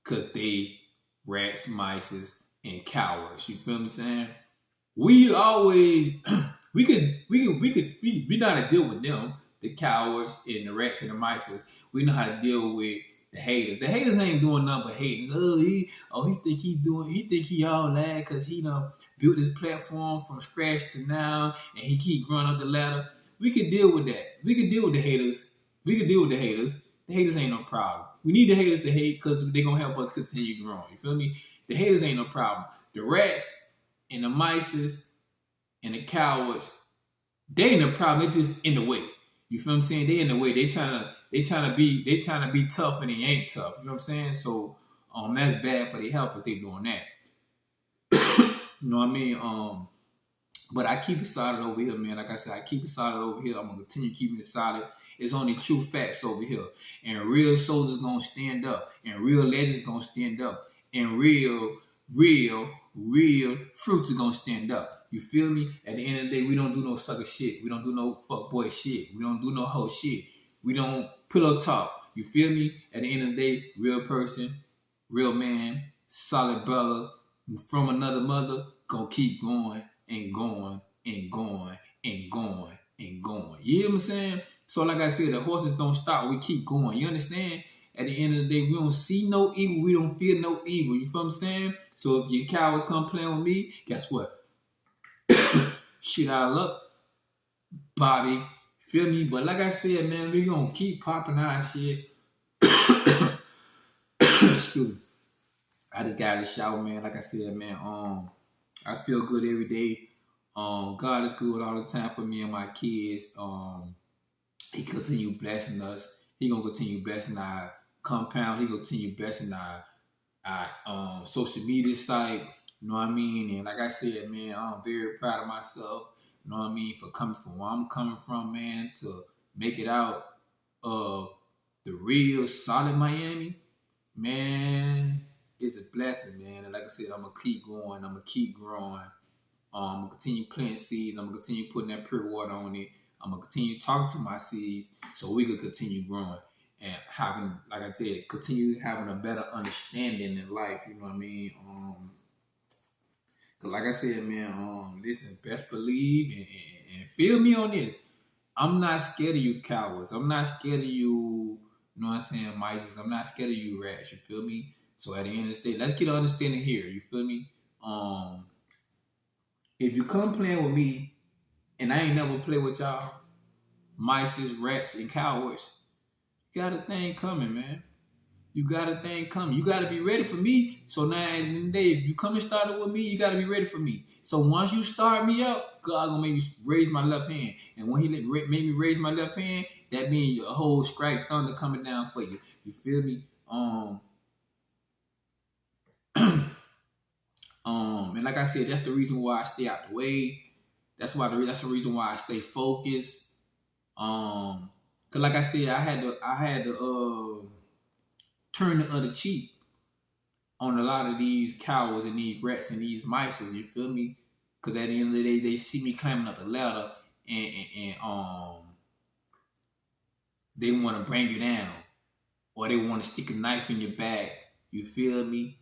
cause they rats, mice, and cowards. You feel me saying? We always we know how to deal with them, the cowards and the rats and the mice. We know how to deal with the haters. The haters ain't doing nothing but hating. He think he all that because he done built this platform from scratch to now and he keep growing up the ladder. We could deal with that. We could deal with the haters. We could deal with the haters. The haters ain't no problem. We need the haters to hate because they gonna help us continue growing. You feel me? The haters ain't no problem. The rats and the mices and the cowards, they ain't the problem. They just in the way. You feel what I'm saying? They in the way. They trying to be tough and they ain't tough. You know what I'm saying? So that's bad for their health if they doing that. You know what I mean? But I keep it solid over here, man. Like I said, I keep it solid over here. I'm gonna continue keeping it solid. It's only true facts over here. And real soldiers gonna stand up. And real legends gonna stand up. And real fruits are gonna stand up. You feel me? At the end of the day, we don't do no sucker shit. We don't do no fuckboy shit. We don't do no hoe shit. We don't pillow talk. You feel me? At the end of the day, real person, real man, solid brother, from another mother, gonna keep going and going and going and going and going. You hear what I'm saying? So like I said, the horses don't stop. We keep going. You understand? At the end of the day, we don't see no evil. We don't feel no evil. You feel what I'm saying? So if your cowards come playing with me, guess what? Shit out of luck, Bobby. Feel me? But like I said, man, we gonna keep popping our shit. Excuse me. I just got out of the shower, man. Like I said, man, I feel good every day. God is good all the time for me and my kids. He continue blessing us. He gonna continue blessing our compound. He continue blessing our social media site. You know what I mean? And like I said, man, I'm very proud of myself. You know what I mean? For coming from where I'm coming from, man, to make it out of the real solid Miami, man, it's a blessing, man. And like I said, I'm gonna keep going. I'm gonna keep growing. I'm gonna continue planting seeds. I'm gonna continue putting that pure water on it. I'm gonna continue talking to my seeds so we can continue growing and having, like I said, continue having a better understanding in life. You know what I mean? Cause like I said, man, listen, best believe and feel me on this. I'm not scared of you cowards. I'm not scared of you, you know what I'm saying, mice. I'm not scared of you rats. You feel me? So at the end of the day, let's get an understanding here. You feel me? If you come playing with me and I ain't never play with y'all, mice, rats, and cowards, you got a thing coming, man. You got a thing coming. You got to be ready for me. So now, at the end of the day, if you come and start it with me, you got to be ready for me. So once you start me up, God gonna make me raise my left hand. And when He make me raise my left hand, that means a whole strike thunder coming down for you. You feel me? And like I said, that's the reason why I stay out the way. That's the reason why I stay focused. Cause like I said, I had to turn the other cheek on a lot of these cowards and these rats and these mice. You feel me? Cause at the end of the day, they see me climbing up the ladder and they want to bring you down, or they want to stick a knife in your back. You feel me?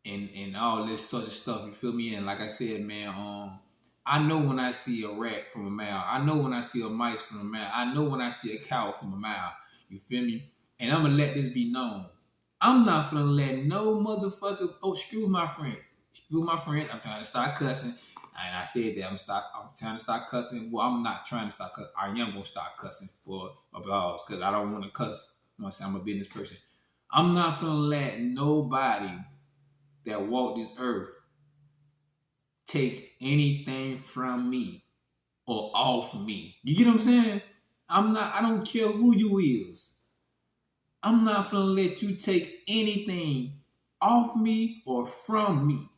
And all this sort of stuff. You feel me? And like I said, man, I know when I see a rat from a mile. I know when I see a mice from a mile. I know when I see a cow from a mile. You feel me? And I'm gonna let this be known. I'm not gonna let no motherfucker. Oh, excuse my friends. Excuse my friends. I'm trying to start cussing. And I said that I'm trying to start cussing. Well, I'm not trying to start cussing. I am gonna start cussing for applause because I don't want to cuss. You know what I'm saying? I'm a business person. I'm not gonna let nobody that walk this earth take anything from me or off me. You get what I'm saying? I don't care who you is. I'm not gonna let you take anything off me or from me.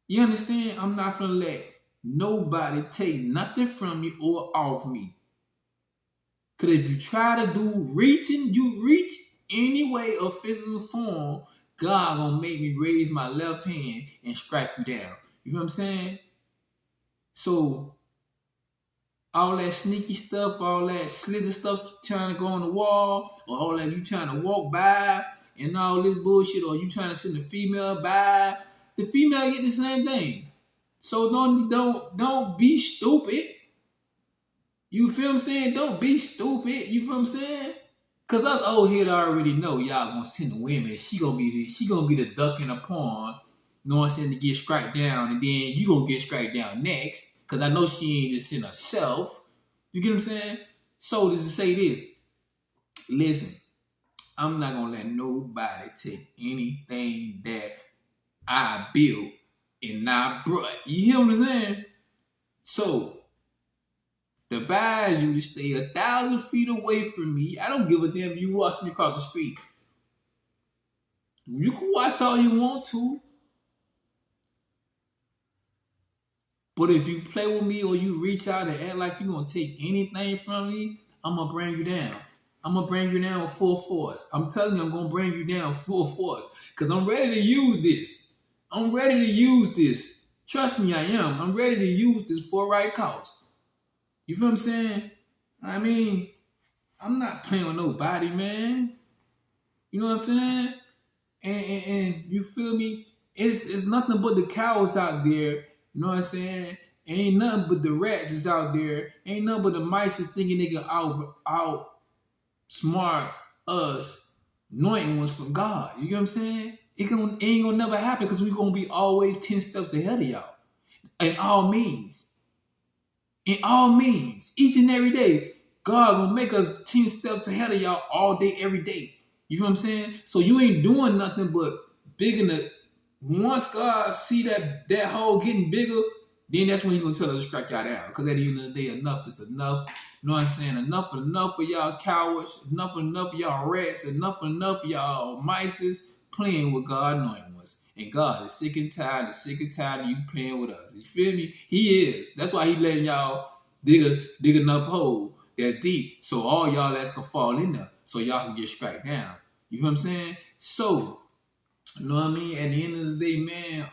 You understand? I'm not gonna let nobody take nothing from me or off me. Because if you try to do reaching, you reach any way or physical form, God gonna make me raise my left hand and strike you down. You know what I'm saying? So all that sneaky stuff, all that slither stuff trying to go on the wall, or all that you trying to walk by and all this bullshit, or you trying to send the female by, the female get the same thing. So don't be stupid. You feel what I'm saying? Don't be stupid. You feel what I'm saying? Cause us old head already know y'all gonna send the women. She gonna be the duck in the pond. You know what I'm saying? To get striked down, and then you gonna get striked down next. Cause I know she ain't just in herself. You get what I'm saying? So just to say this, listen, I'm not gonna let nobody take anything that I built and not brought. You hear what I'm saying? So advise you to stay 1,000 feet away from me. I don't give a damn if you watch me across the street. You can watch all you want to. But if you play with me or you reach out and act like you're going to take anything from me, I'm going to bring you down. I'm going to bring you down with full force. I'm telling you, I'm going to bring you down full force. Because I'm ready to use this. I'm ready to use this. Trust me, I am. I'm ready to use this for a right cause. You feel what I'm saying? I mean, I'm not playing with nobody, man. You know what I'm saying? And you feel me? It's nothing but the cowards out there. You know what I'm saying? Ain't nothing but the rats is out there. Ain't nothing but the mice is thinking they can outsmart us anointing ones from God. You get what I'm saying? It ain't gonna never happen because we're gonna be always 10 steps ahead of y'all. In all means. In all means. Each and every day. God gonna make us 10 steps ahead of y'all all day, every day. You know what I'm saying? So you ain't doing nothing but bigger than. Once God see that hole getting bigger, then that's when He's gonna tell us to strike y'all down. Because at the end of the day, enough is enough. You know what I'm saying? Enough for y'all cowards. Enough for y'all rats. Enough for y'all mices playing with God anointing us. And God is sick and tired of you playing with us. You feel me? He is. That's why He letting y'all dig enough hole that's deep so all y'all that's can fall in there so y'all can get struck down. You know what I'm saying? So, you know what I mean? At the end of the day, man,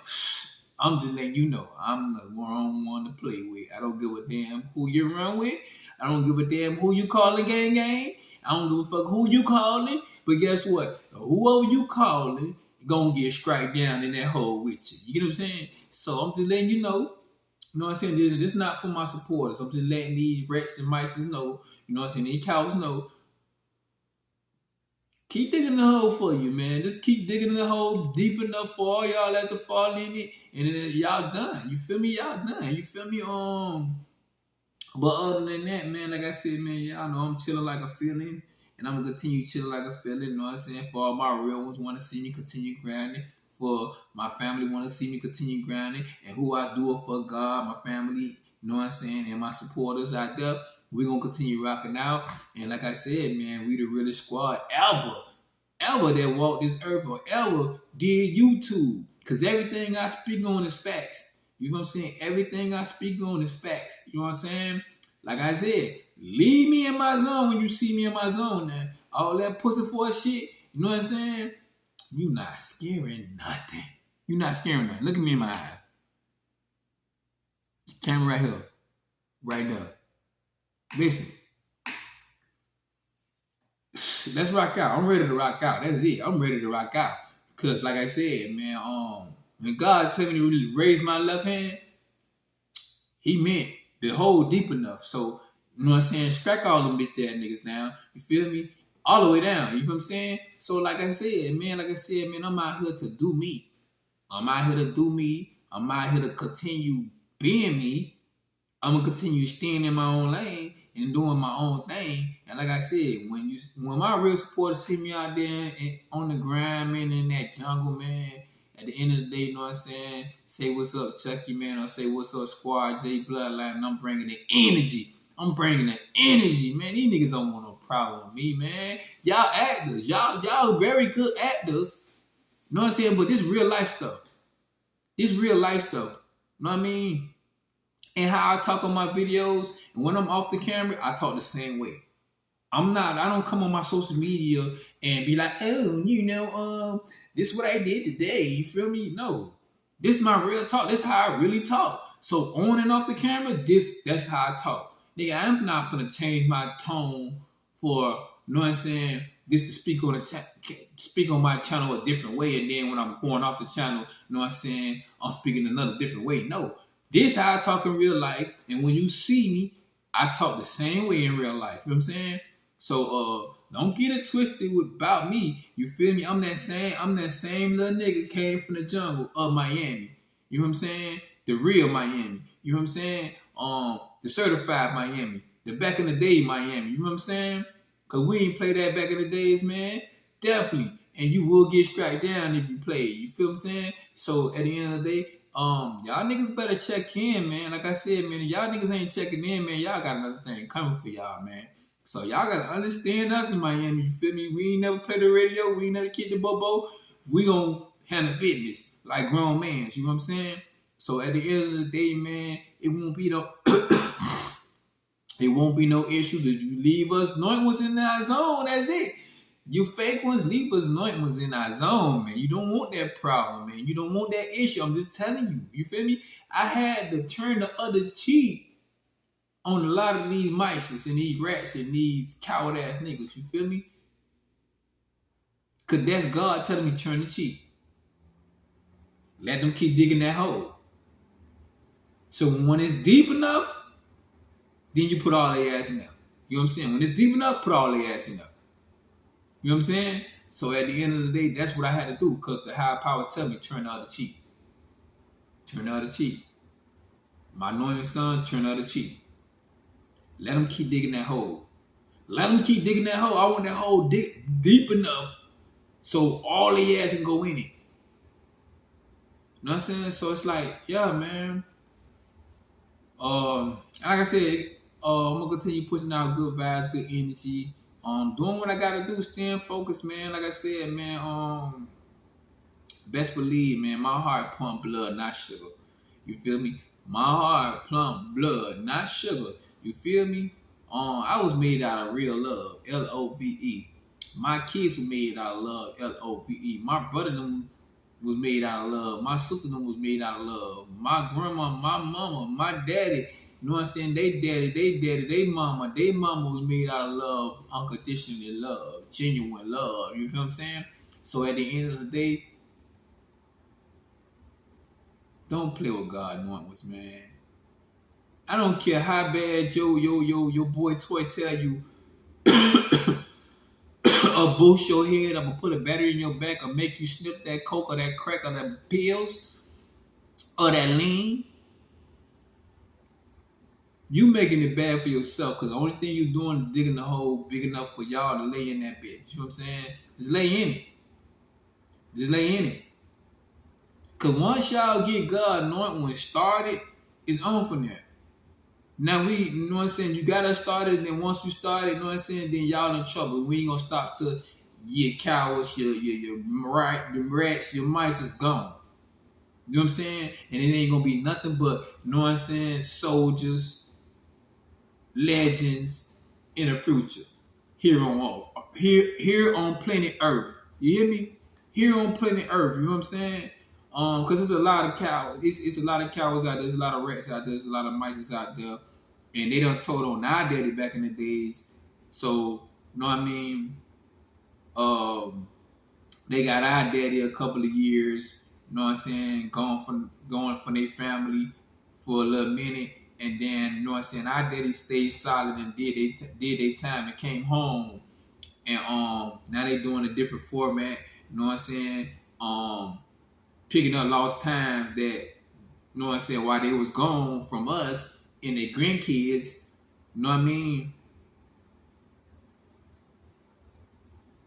I'm just letting you know I'm the wrong one to play with. I don't give a damn who you run with. I don't give a damn who you calling gang. I don't give a fuck who you calling. But guess what? Whoever you calling, gonna get struck down in that hole with you. You get what I'm saying? So I'm just letting you know. You know what I'm saying? This is not for my supporters. I'm just letting these rats and mice know. You know what I'm saying? These cows know. Keep digging the hole for you, man. Just keep digging the hole deep enough for all y'all that to fall in it, and then y'all done. You feel me? Y'all done. You feel me? But other than that, man, like I said, man, y'all know I'm chilling like a feeling, and I'm gonna continue chilling like a feeling. You know what I'm saying? For all my real ones want to see me continue grinding. For my family want to see me continue grinding, and who I do it for, God, my family. You know what I'm saying? And my supporters out there. We're going to continue rocking out. And like I said, man, we the realest squad ever that walked this earth or ever did YouTube. Because everything I speak on is facts. You know what I'm saying? Everything I speak on is facts. You know what I'm saying? Like I said, leave me in my zone when you see me in my zone now. All that pussy for shit, you know what I'm saying? You not scaring nothing. You not scaring nothing. Look at me in my eye. Camera right here. Right there. Listen, let's rock out. I'm ready to rock out. That's it. I'm ready to rock out. Cause like I said, man, when God told me to really raise my left hand, He meant the hole deep enough. So, you know what I'm saying? Strike all them bitch ass niggas down. You feel me? All the way down. You know what I'm saying? So like I said, man, I'm out here to do me. I'm out here to do me. I'm out here to continue being me. I'm gonna continue staying in my own lane and doing my own thing. And like I said, when my real supporters see me out there and on the grind, man, in that jungle, man, at the end of the day, you know what I'm saying? Say what's up, CHUCkY, man, or say what's up, Squad J Bloodline, and I'm bringing the energy. I'm bringing the energy, man. These niggas don't want no problem with me, man. Y'all actors. Y'all very good actors. You know what I'm saying? But this real life stuff. You know what I mean? and how I talk on my videos, and when I'm off the camera, I talk the same way. I don't come on my social media and be like, oh, this is what I did today. You feel me? No. This is my real talk. This is how I really talk. So on and off the camera, that's how I talk. Nigga, I'm not gonna change my tone for, you know what I'm saying, this to speak on my channel a different way, and then when I'm going off the channel, you know what I'm saying, I'm speaking another different way. No. This is how I talk in real life, and when you see me, I talk the same way in real life. You know what I'm saying? So don't get it twisted about me. You feel me? I'm that same little nigga came from the jungle of Miami. You know what I'm saying? The real Miami. You know what I'm saying? The certified Miami. The back in the day Miami. You know what I'm saying? Cause we ain't play that back in the days, man. Definitely. And you will get striked down if you play it. You feel what I'm saying? So at the end of the day, y'all niggas better check in, man. Like I said, man, if y'all niggas ain't checking in, man, y'all got another thing coming for y'all, man. So y'all gotta understand us in Miami, you feel me? We ain't never played the radio, we ain't never kicked the bobo. We gonna handle business like grown men, you know what I'm saying? So at the end of the day, man, it won't be no it won't be no issue that you leave us anoint ones in our zone, that's it. You fake ones, leave us anoint ones in our zone, man. You don't want that problem, man. You don't want that issue. I'm just telling you, you feel me? I had to turn the other cheek on a lot of these mice and these rats and these coward ass niggas, you feel me? Cause that's God telling me turn the cheek. Let them keep digging that hole. So when it's deep enough, then you put all their ass in there. You know what I'm saying? When it's deep enough, put all their ass in there. You know what I'm saying? So at the end of the day, that's what I had to do, because the higher power tell me turn the other cheek. Turn the other cheek. My anointed son, turn the other cheek. Let them keep digging that hole. Let them keep digging that hole. I want that hole deep enough so all the ass can go in it. You know what I'm saying? So it's like, yeah, man. Like I said, I'm gonna continue pushing out good vibes, good energy. Doing what I gotta do, staying focused, man. Like I said, man. Best believe, man, my heart pump blood, not sugar. You feel me? My heart pump blood, not sugar. You feel me? I was made out of real love, Love. My kids were made out of love, Love. My brother them was made out of love. My sister them was made out of love. My grandma, my mama, my daddy, you know what I'm saying? They mama was made out of love, unconditional love, genuine love. You feel what I'm saying? So at the end of the day, don't play with God anointments, man. I don't care how bad your boy Toy tell you or boost your head up or put a battery in your back or make you sniff that coke or that crack or that pills or that lean. You making it bad for yourself, because the only thing you doing is digging the hole big enough for y'all to lay in that bitch. You know what I'm saying? Just lay in it. Just lay in it. Because once y'all get God anointing started, it's on from there. Now you know what I'm saying, you got us started, and then once we started, you know what I'm saying, then y'all in trouble. We ain't gonna stop till your cowards, your rats, your mice is gone. You know what I'm saying? And it ain't gonna be nothing but, you know what I'm saying, soldiers, legends in the future. Here on planet Earth. You hear me? Here on planet Earth, you know what I'm saying? Because there's a lot of cowards. It's a lot of cowards out there. There's a lot of rats out there. There's a lot of mice out there. And they done told on our daddy back in the days. So, you know what I mean? They got our daddy a couple of years, you know what I'm saying, going from their family for a little minute. And then, you know what I'm saying, our daddy stayed solid and did their time and came home. And now they doing a different format, you know what I'm saying? Picking up lost time that, you know what I'm saying, while they was gone from us and their grandkids, you know what I mean?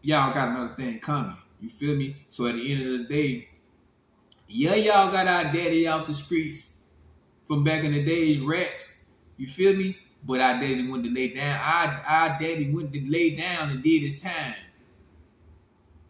Y'all got another thing coming. You feel me? So at the end of the day, yeah, y'all got our daddy off the streets from back in the days, rats. You feel me? But our daddy went to lay down. Our daddy went to lay down and did his time.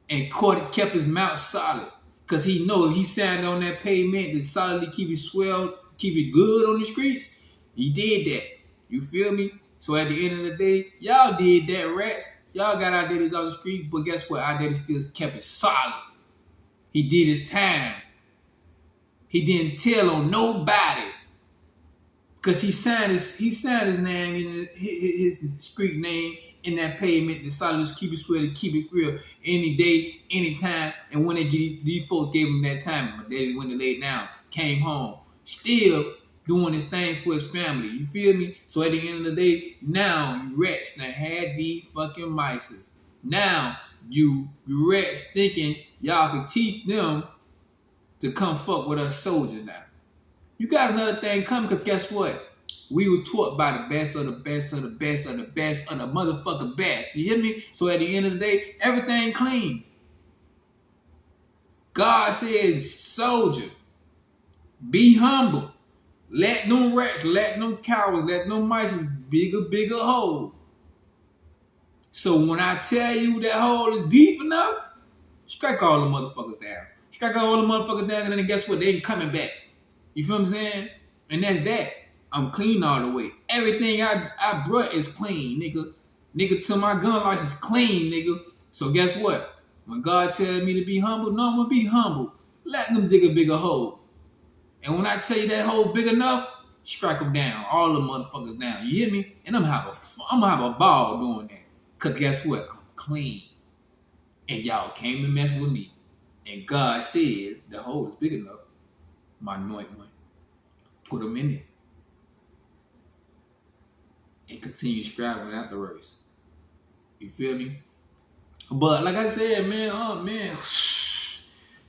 And kept his mouth solid. Because he know if he signed on that pavement to solidly keep it swelled, keep it good on the streets, He did that. You feel me? So at the end of the day, y'all did that, rats. Y'all got our daddies on the street, but guess what? Our daddy still kept it solid. He did his time. He didn't tell on nobody. Cause he signed his name in his street name in that pavement. The solid keep it square, to keep it real, any day, anytime. And when they get these folks gave him that time, my daddy went to lay down, came home, still doing his thing for his family. You feel me? So at the end of the day, now you rats that had these fucking mices. Now you rats thinking y'all could teach them to come fuck with us soldiers now. You got another thing coming, because guess what? We were taught by the best of the best of the best of the best of the motherfucking best. You hear me? So at the end of the day, everything clean. God says, soldier, be humble. Let them rats, let them cowards, let them mice bigger hole. So when I tell you that hole is deep enough, strike all the motherfuckers down. Strike all the motherfuckers down, and then guess what? They ain't coming back. You feel what I'm saying? And that's that. I'm clean all the way. Everything I brought is clean, nigga. Nigga, till my gun license clean, nigga. So guess what? When God tells me to be humble, no, I'm gonna be humble. Let them dig a bigger hole. And when I tell you that hole big enough, strike them down. All the motherfuckers down. You hear me? And I'm gonna have a ball doing that. Cause guess what? I'm clean. And y'all came to mess with me. And God says the hole is big enough. My anointed one. Put them in it. And continue striving afterwards. You feel me? But like I said, man,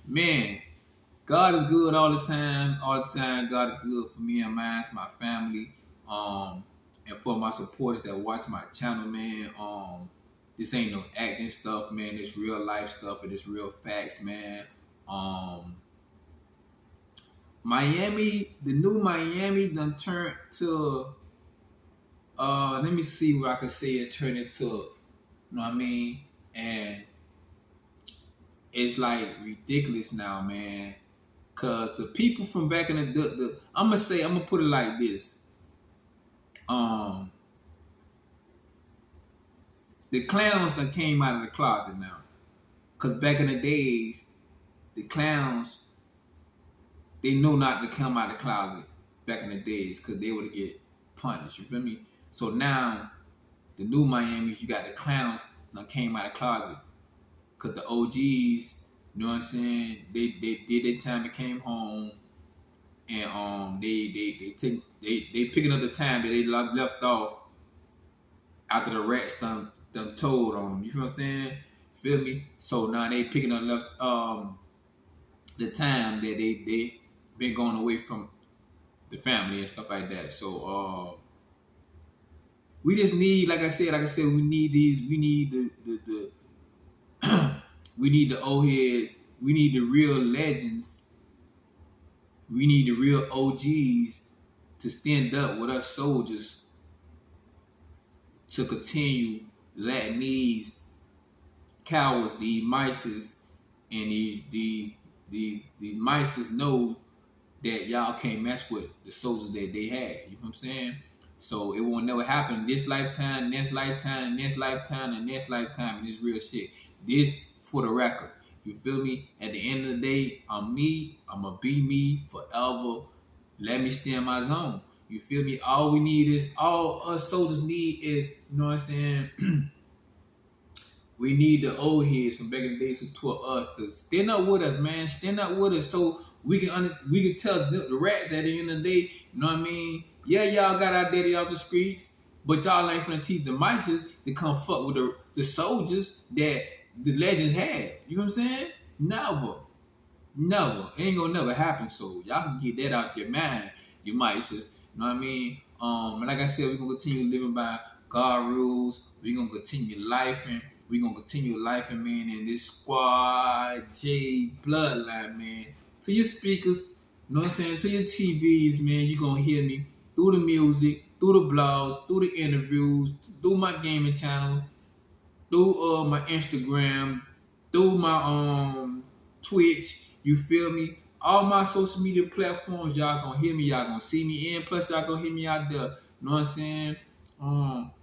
man, God is good all the time. All the time, God is good for me and mine, my family, and for my supporters that watch my channel, man. This ain't no acting stuff, man. This real life stuff and this real facts, man. Miami, the new Miami done turned to, let me see what I can say it turned into, you know what I mean? And it's like ridiculous now, man. Cause the people from back in the I'm gonna put it like this. The clowns that came out of the closet now. Cause back in the days, the clowns, they know not to come out of the closet back in the days because they would get punished. You feel me? So now, the new Miami, you got the clowns that came out of the closet. Because the OGs, you know what I'm saying? They did their time and came home. And they picking up the time that they left off after the rats done told on them. You feel what I'm saying? Feel me? So now they picking up the time that they been going away from the family and stuff like that. So we just need, like I said, we need the we need the old heads, we need the real legends, we need the real OGs to stand up with us soldiers to continue letting these cowards, these mices, and these mices know that y'all can't mess with the soldiers that they had. You know what I'm saying? So it won't never happen this lifetime, next lifetime, next lifetime, and next lifetime, and this real shit. This for the record. You feel me? At the end of the day, I'm me. I'm gonna be me forever. Let me stay in my zone. You feel me? All us soldiers need is, you know what I'm saying? We need the old heads from back in the days who taught us to stand up with us, man. Stand up with us so we can tell the rats at the end of the day, you know what I mean? Yeah, y'all got our daddy out the streets, but y'all ain't finna teach the mices to come fuck with the soldiers that the legends had. You know what I'm saying? Never. It ain't gonna never happen. So y'all can get that out your mind, you mices. You know what I mean? And like I said, we're gonna continue living by God rules. We're gonna continue lifing. We're gonna continue lifing, man, in this Squad J bloodline, man. To your speakers, you know what I'm saying? To your TVs, man, you're gonna hear me through the music, through the blog, through the interviews, through my gaming channel, through my Instagram, through my Twitch. You feel me? All my social media platforms, y'all gonna hear me, y'all gonna see me in, plus y'all gonna hear me out there, you know what I'm saying?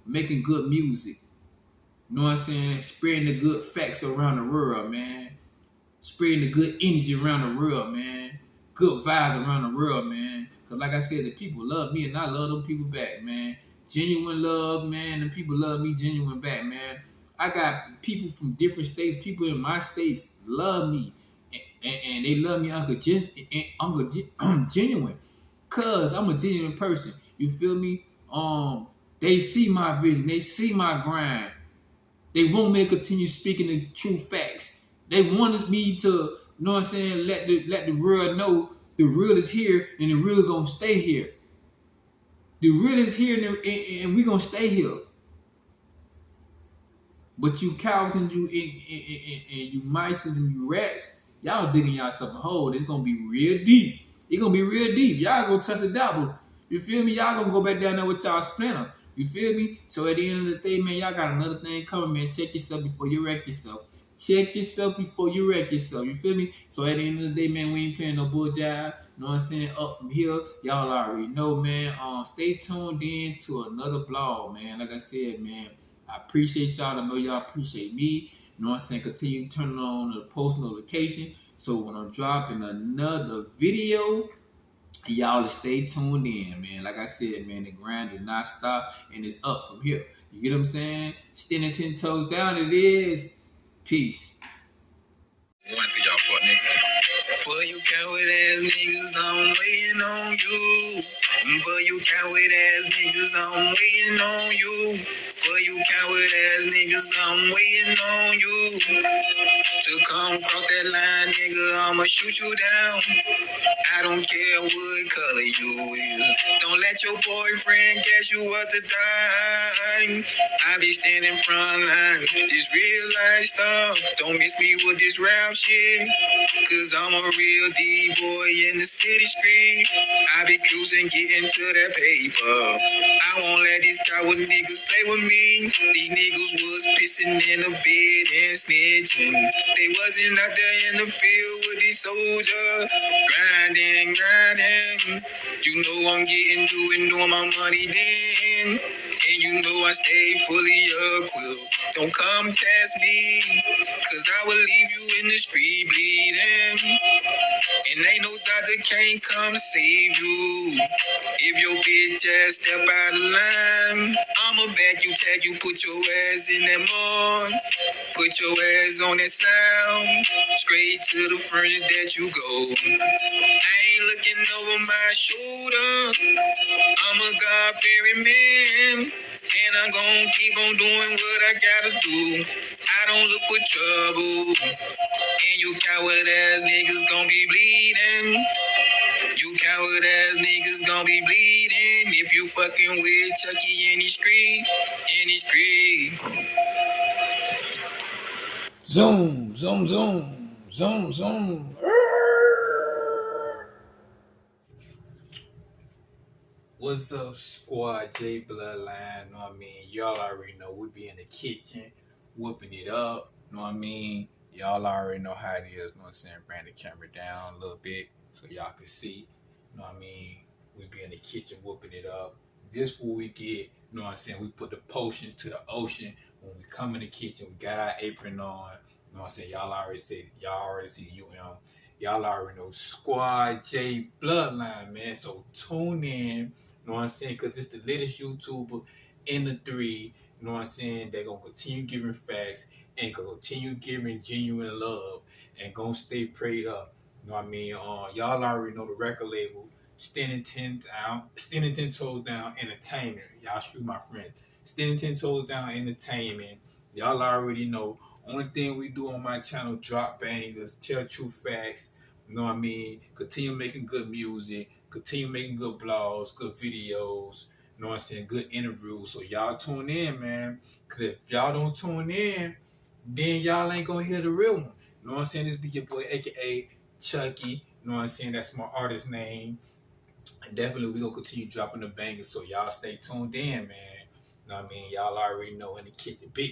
Making good music. You know what I'm saying? Spreading the good facts around the world, man. Spreading the good energy around the world, man. Good vibes around the world, man. Cause like I said, the people love me and I love them people back, man. Genuine love, man, and people love me genuine back, man. I got people from different states, people in my states love me. And they love me genuine. Cause I'm a genuine person. You feel me? They see my vision, they see my grind. They want me to continue speaking the true facts. They wanted me to, you know what I'm saying, let the world know the real is here and the real gonna stay here. The real is here and we gonna stay here. But you cows and you mice and you rats, y'all digging yourself a hole. It's gonna be real deep. It's gonna be real deep. Y'all gonna touch the devil. You feel me? Y'all gonna go back down there with y'all splinter. You feel me? So at the end of the day, man, y'all got another thing coming, man. Check yourself before you wreck yourself. Check yourself before you wreck yourself. You feel me? So at the end of the day, man, we ain't playing no bull jive. You know what I'm saying? Up from here, y'all already know, man. Stay tuned in to another blog, man. Like I said, man, I appreciate y'all. I know y'all appreciate me. You know what I'm saying? Continue turning on the post notification. So when I'm dropping another video, y'all stay tuned in, man. Like I said, man, the grind did not stop and it's up from here. You get what I'm saying? Standing 10 toes down, it is. Peace. One to y'all fuck niggas. For you coward ass niggas, I'm waiting on you. For you coward ass niggas, I'm waiting on you. For you coward ass niggas, I'm waiting on you. To come cross that line, nigga, I'ma shoot you down. I don't care what color you is. Don't let your boyfriend catch you up the dime. I be standing front line. This real life stuff. Don't miss me with this rap shit. Cause I'm a real D-boy in the city street. I be cruising, getting to that paper. I won't let these coward niggas play with me. These niggas was pissing in the bed and snitching. They wasn't out there in the field with these soldiers. Grinding. You know I'm doing my money then. And you know I stay fully equipped. Don't come test me, cause I will leave you in the street bleeding. And ain't no doctor can't come save you. If your bitch ass step out of line, I'ma back you, tag you, put your ass in that mud. Put your ass on that sound. Straight to the furnace that you go. I ain't looking over my shoulder. I'm a God-fearing man, and I'm gonna keep on doing what I gotta do. I don't look for trouble, and you coward ass niggas gonna be bleeding. You coward ass niggas gonna be bleeding if you fucking with CHUCkY in the street, Zoom, zoom, zoom, zoom, zoom. What's up, squad? J Bloodline. Know what I mean? Y'all already know we be in the kitchen, whooping it up. Know what I mean? Y'all already know how it is. Know what I'm saying? Bring the camera down a little bit so y'all can see. Know what I mean? We be in the kitchen, whooping it up. This what we get. Know what I'm saying? We put the potion to the ocean. When we come in the kitchen, we got our apron on. Know what I'm saying? Y'all already see UM. Y'all already know Squad J Bloodline, man. So tune in. You know what I'm saying? Because it's the latest YouTuber in the three. You know what I'm saying? They're going to continue giving facts and going to continue giving genuine love and going to stay prayed up. You know what I mean? Y'all already know the record label, Standing 10 Toes Down Entertainment. Y'all shoot my friends. Standing 10 Toes Down Entertainment. Y'all already know. Only thing we do on my channel, drop bangers, tell true facts. You know what I mean? Continue making good music. Continue making good blogs, good videos, you know what I'm saying, good interviews. So y'all tune in, man. Because if y'all don't tune in, then y'all ain't going to hear the real one. You know what I'm saying? This be your boy, a.k.a. CHUCkY. You know what I'm saying? That's my artist name. And definitely we going to continue dropping the bangers. So y'all stay tuned in, man. You know what I mean? Y'all already know in the kitchen. Big